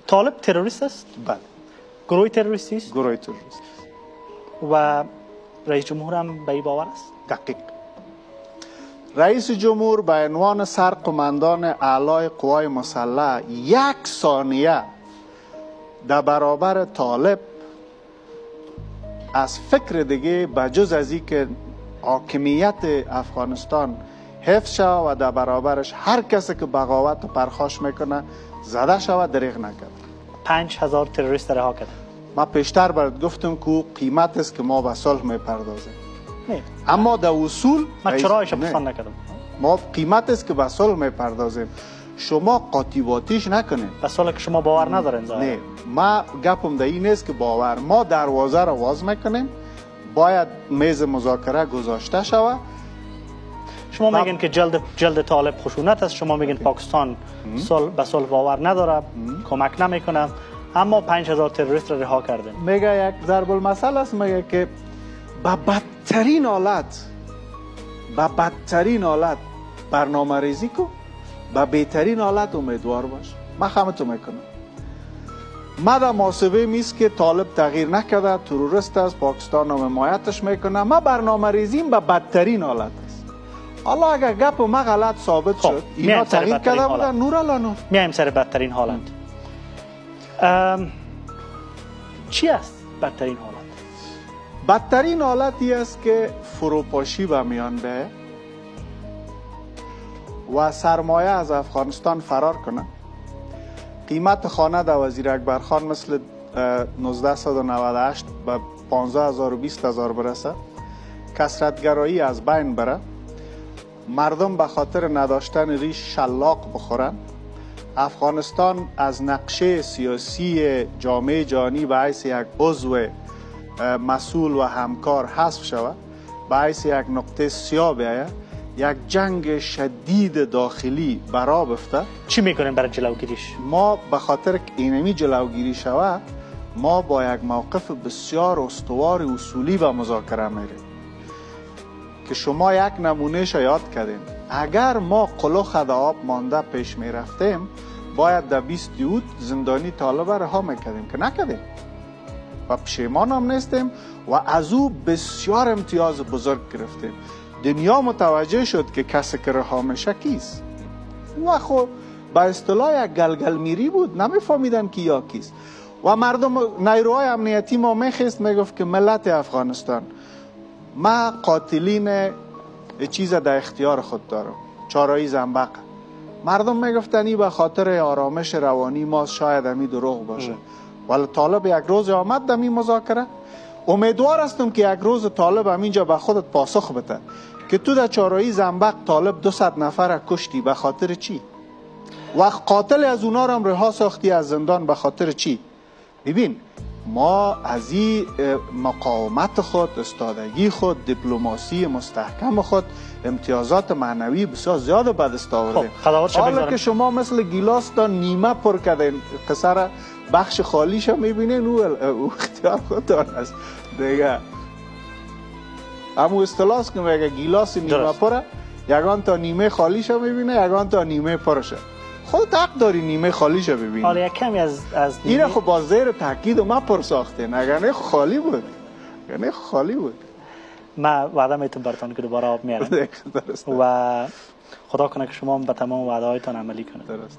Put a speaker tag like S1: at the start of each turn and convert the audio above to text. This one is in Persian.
S1: طالب تروریست است؟
S2: بله.
S1: گروه تروریستی است؟
S2: گروه تروریست.
S1: و رئیس جمهور هم به این باور است؟
S2: دقیق. رئیس جمهور به عنوان سرقماندان اعلای قوای مسلح 1 ثانیه در برابر طالب از فکر دیگه بجز از این که حاکمیت افغانستان حفظ شود و در برابرش هر کسی که بغاوت و پرخاش میکنه زده شود دریغ نکرد.
S1: 5000 تروریست رها کرد.
S2: ما پیشتر برات گفتم که قیمت است که ما به صلح میپردازیم.
S1: نه.
S2: اما در اصول
S1: من چرایش پسند نکردم.
S2: ما قیمت است که به صلح میپردازیم. شما قاطی نکنید.
S1: به صلح که شما باور ندارین ظاهرا.
S2: نه، ما گپم در این نیست که باور. ما دروازه را باز میکنیم. باید میز مذاکره گذاشته شود.
S1: شما میگین که جلد طالب خشونت است، شما میگین پاکستان به صلح باور نداره، کمک نمیکنه، اما 5000 تروریست را رها کرده.
S2: میگه یک ضرب المثل است، میگه که با بدترین حالت برنامه ریزی کو، با بهترین حالت امیدوار باش. من خمتو میکنم. ما در محاسبه میست که طالب تغییر نکرده، تروریست است، پاکستان هم حمایتش میکنه. ما برنامه ریزیم به بدترین حالت است. حالا اگر گپ ما غلط ثابت شد، اینا تغییر کرده بودن، نور الله نور.
S1: میایم سر بدترین حالت. چی است بدترین حالت؟
S2: بدترین حالتی است که فروپاشی به میان بیاید و سرمایه از افغانستان فرار کنه. قیمت خانه در وزیر اکبر خان مثل 1998 به 15000 و 20000 برسه. کثرتگرایی از بین بره. مردم به خاطر نداشتن ریش شلاق بخورن. افغانستان از نقشه سیاسی جامعه جهانی به حیث یک عضو مسئول و همکار حذف شود، به حیث یک نقطه سیاه بیاید، یک جنگ شدید داخلی برا بفته.
S1: چی میکنیم برای جلوگیریش؟
S2: ما به خاطر که اینمی جلوگیری شود، ما با یک موقف بسیار استوار اصولی به مذاکره میریم که شما یک نمونهش یاد کردین. اگر ما قلوخ در آب مانده پیش میرفتیم، باید در 20 یود زندانی طالب رها میکردیم که نکردیم و پشیمان هم نیستیم و از او بسیار امتیاز بزرگ گرفتیم. دنیا متوجه شد که کسی که رها میشه کیست. و خب به اصطلاح یک گلگل میری بود، نمیفهمیدن که یا کیست. و مردم نیروهای امنیتی ما میخست میگفت که ملت افغانستان، ما قاتلین چیز در اختیار خود دارم، چارایی زنبق. مردم میگفتن این به خاطر آرامش روانی ما، شاید همی دروغ باشه. ولی طالب یک روز آمد در این مذاکره. امیدوار هستم که یک روز طالب همینجا به خودت پاسخ بده که تو در چارایی زنبق طالب 200 نفر کشتی، به خاطر چی؟ و قاتل از اونا رو هم رها ساختی از زندان، به خاطر چی؟ ببین، ما از این مقاومت خود، استادگی خود، دیپلماسی مستحکم خود، امتیازات معنوی بسیار زیاد به دست آوردیم. حالا که شما مثل گیلاس تا نیمه پر کردین، قصر بخش خالیش هم میبینین، او اختیار خود است دیگه. همون اصطلاح که میگه گیلاس نیمه پره، یگان تا نیمه خالیش هم میبینه، یگان تا نیمه پرشه. خود حق داری نیمه خالیش رو ببینی.
S1: حالا یک کمی از
S2: اینه خب با زیر تاکید ما پر ساختین، اگر نه خالی بود.
S1: ما وعده میتونم براتون که دوباره آب میارم و خدا کنه که شما به تمام وعده هایتان عملی کنید.
S2: درست.